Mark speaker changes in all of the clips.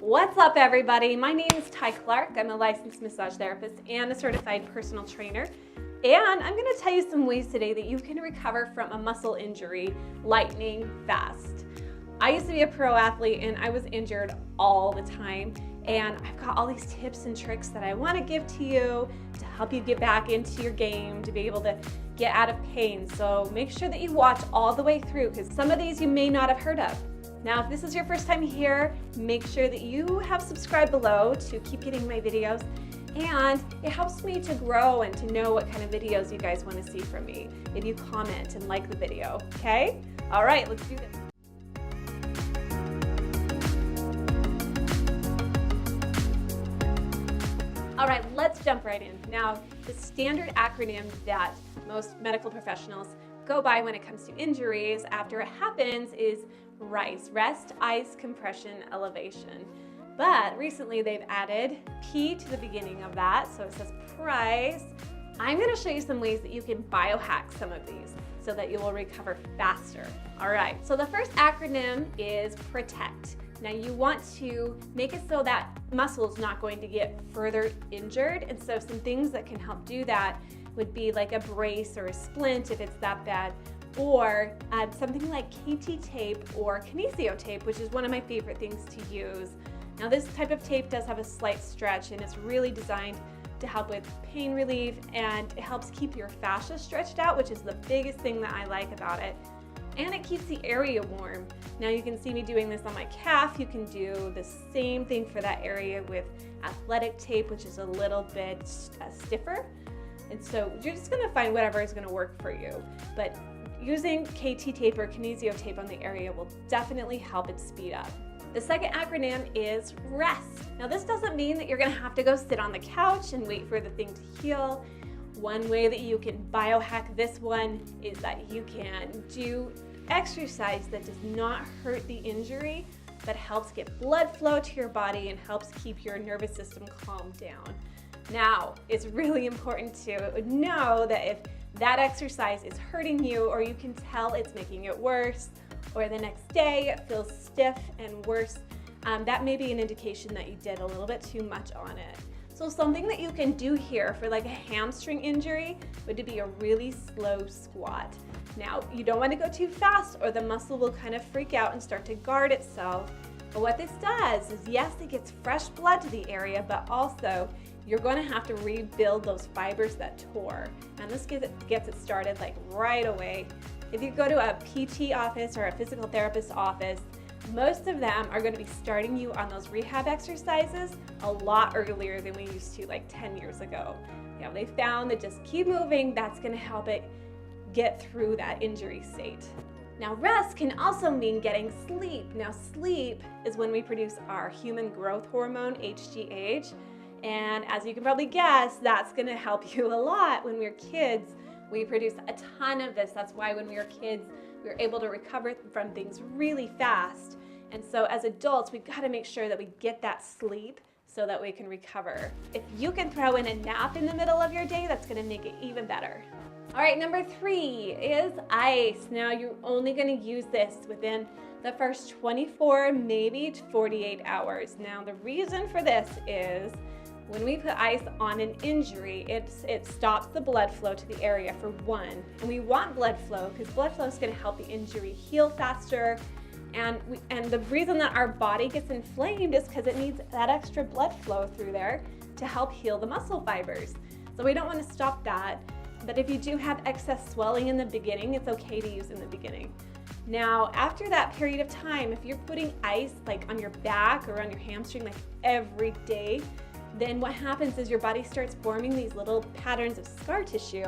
Speaker 1: What's up, everybody? My name is Ty Clark. I'm a licensed massage therapist and a certified personal trainer. And I'm going to tell you some ways today that you can recover from a muscle injury lightning fast. I used to be a pro athlete and I was injured all the time. And I've got all these tips and tricks that I want to give to you to help you get back into your game, to be able to get out of pain. So make sure that you watch all the way through because some of these you may not have heard of. Now, if this is your first time here, make sure that you have subscribed below to keep getting my videos. And it helps me to grow and to know what kind of videos you guys want to see from me if you comment and like the video, okay? All right, let's do this. All right, let's jump right in. Now, the standard acronym that most medical professionals go by when it comes to injuries after it happens is RICE, rest, ice, compression, elevation. But recently they've added P to the beginning of that, so it says PRICE. I'm gonna show you some ways that you can biohack some of these so that you will recover faster. All right, so the first acronym is PROTECT. Now you want to make it so that muscle is not going to get further injured, and so some things that can help do that would be like a brace or a splint if it's that bad, or something like KT tape or kinesio tape, which is one of my favorite things to use. Now this type of tape does have a slight stretch and it's really designed to help with pain relief, and it helps keep your fascia stretched out, which is the biggest thing that I like about it. And it keeps the area warm. Now you can see me doing this on my calf. You can do the same thing for that area with athletic tape, which is a little bit stiffer. And so you're just gonna find whatever is gonna work for you. But using KT tape or kinesio tape on the area will definitely help it speed up. The second acronym is REST. Now this doesn't mean that you're gonna have to go sit on the couch and wait for the thing to heal. One way that you can biohack this one is that you can do exercise that does not hurt the injury, but helps get blood flow to your body and helps keep your nervous system calmed down. Now, it's really important to know that if that exercise is hurting you, or you can tell it's making it worse, or the next day it feels stiff and worse, that may be an indication that you did a little bit too much on it. So something that you can do here for like a hamstring injury would be a really slow squat. Now, you don't want to go too fast or the muscle will kind of freak out and start to guard itself. But what this does is, yes, it gets fresh blood to the area, but also you're going to have to rebuild those fibers that tore. And this gets it started like right away. If you go to a PT office or a physical therapist office, most of them are going to be starting you on those rehab exercises a lot earlier than we used to, like 10 years ago. You know, they found that just keep moving, that's going to help it get through that injury state. Now, rest can also mean getting sleep. Now, sleep is when we produce our human growth hormone, HGH. And as you can probably guess, that's going to help you a lot. When we're kids, we produce a ton of this. That's why when we were kids, we were able to recover from things really fast. And so as adults, we've got to make sure that we get that sleep so that we can recover. If you can throw in a nap in the middle of your day, that's going to make it even better. All right, number 3 is ice. Now, you're only going to use this within the first 24, maybe 48 hours. Now, the reason for this is when we put ice on an injury, it stops the blood flow to the area, for one. And we want blood flow because blood flow is going to help the injury heal faster. And the reason that our body gets inflamed is because it needs that extra blood flow through there to help heal the muscle fibers. So we don't want to stop that. But if you do have excess swelling in the beginning, it's okay to use in the beginning. Now, after that period of time, if you're putting ice like on your back or on your hamstring like every day, then what happens is your body starts forming these little patterns of scar tissue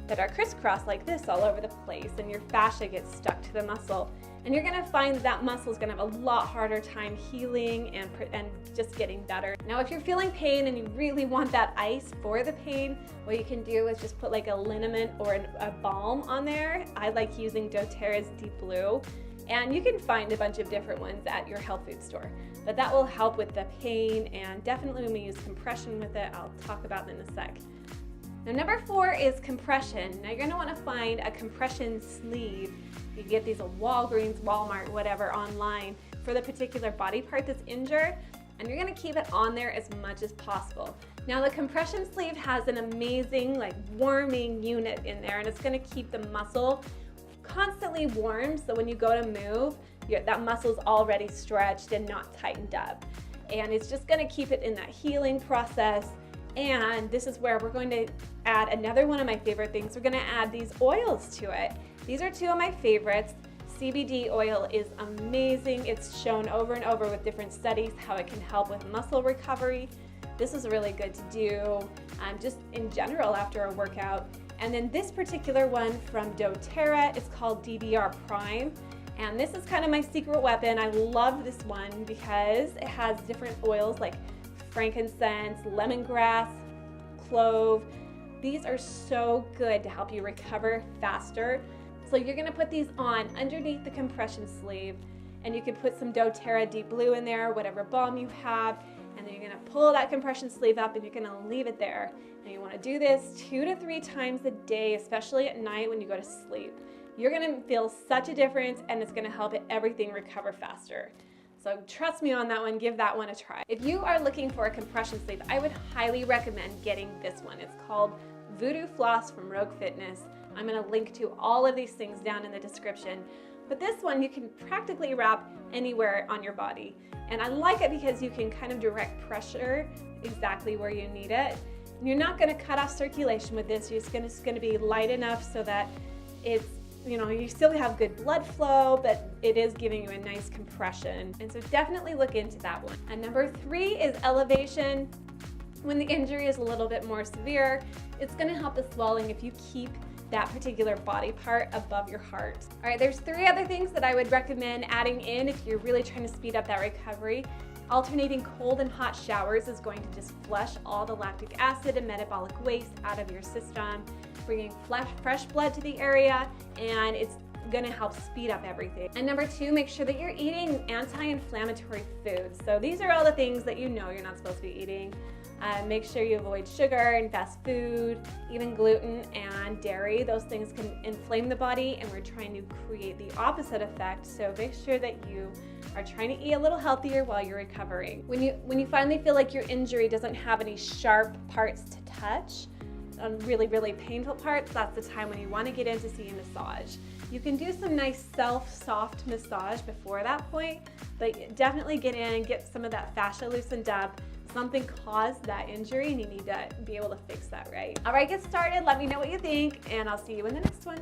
Speaker 1: that are crisscross like this all over the place, and your fascia gets stuck to the muscle. And you're gonna find that muscle is gonna have a lot harder time healing and just getting better. Now, if you're feeling pain and you really want that ice for the pain, what you can do is just put like a liniment or a balm on there. I like using doTERRA's Deep Blue. And you can find a bunch of different ones at your health food store. But that will help with the pain, and definitely when we use compression with it, I'll talk about that in a sec. Now, number 4 is compression. Now, you're gonna wanna find a compression sleeve. You get these at Walgreens, Walmart, whatever, online for the particular body part that's injured. and you're gonna keep it on there as much as possible. Now the compression sleeve has an amazing like warming unit in there, and it's gonna keep the muscle constantly warm, so when you go to move, that muscle's already stretched and not tightened up. And it's just gonna keep it in that healing process. And this is where we're going to add another one of my favorite things. We're gonna add these oils to it. These are two of my favorites. CBD oil is amazing. It's shown over and over with different studies how it can help with muscle recovery. This is really good to do just in general after a workout. And then this particular one from doTERRA is called DDR Prime. And this is kind of my secret weapon. I love this one because it has different oils like frankincense, lemongrass, clove. These are so good to help you recover faster. So you're gonna put these on underneath the compression sleeve, and you can put some doTERRA Deep Blue in there, whatever balm you have, and then you're gonna pull that compression sleeve up and you're gonna leave it there. And you wanna do this 2 to 3 times a day, especially at night when you go to sleep. You're gonna feel such a difference, and it's gonna help everything recover faster. So trust me on that one, give that one a try. If you are looking for a compression sleeve, I would highly recommend getting this one. It's called Voodoo Floss from Rogue Fitness. I'm gonna link to all of these things down in the description. But this one you can practically wrap anywhere on your body. And I like it because you can kind of direct pressure exactly where you need it. You're not gonna cut off circulation with this. It's gonna be light enough so that it's, you still have good blood flow, but it is giving you a nice compression. And so definitely look into that one. And number 3 is elevation. When the injury is a little bit more severe, it's gonna help the swelling if you keep that particular body part above your heart. All right, there's 3 other things that I would recommend adding in if you're really trying to speed up that recovery. Alternating cold and hot showers is going to just flush all the lactic acid and metabolic waste out of your system, bringing fresh blood to the area, and it's gonna help speed up everything. And number 2, make sure that you're eating anti-inflammatory foods. So these are all the things that you're not supposed to be eating. Make sure you avoid sugar and fast food, even gluten and dairy. Those things can inflame the body, and we're trying to create the opposite effect. So make sure that you are trying to eat a little healthier while you're recovering. When you finally feel like your injury doesn't have any sharp parts to touch, on really, really painful parts, that's the time when you want to get in to see a massage. You can do some nice soft massage before that point, but definitely get in and get some of that fascia loosened up. Something caused that injury and you need to be able to fix that right. All right, get started. Let me know what you think, and I'll see you in the next one.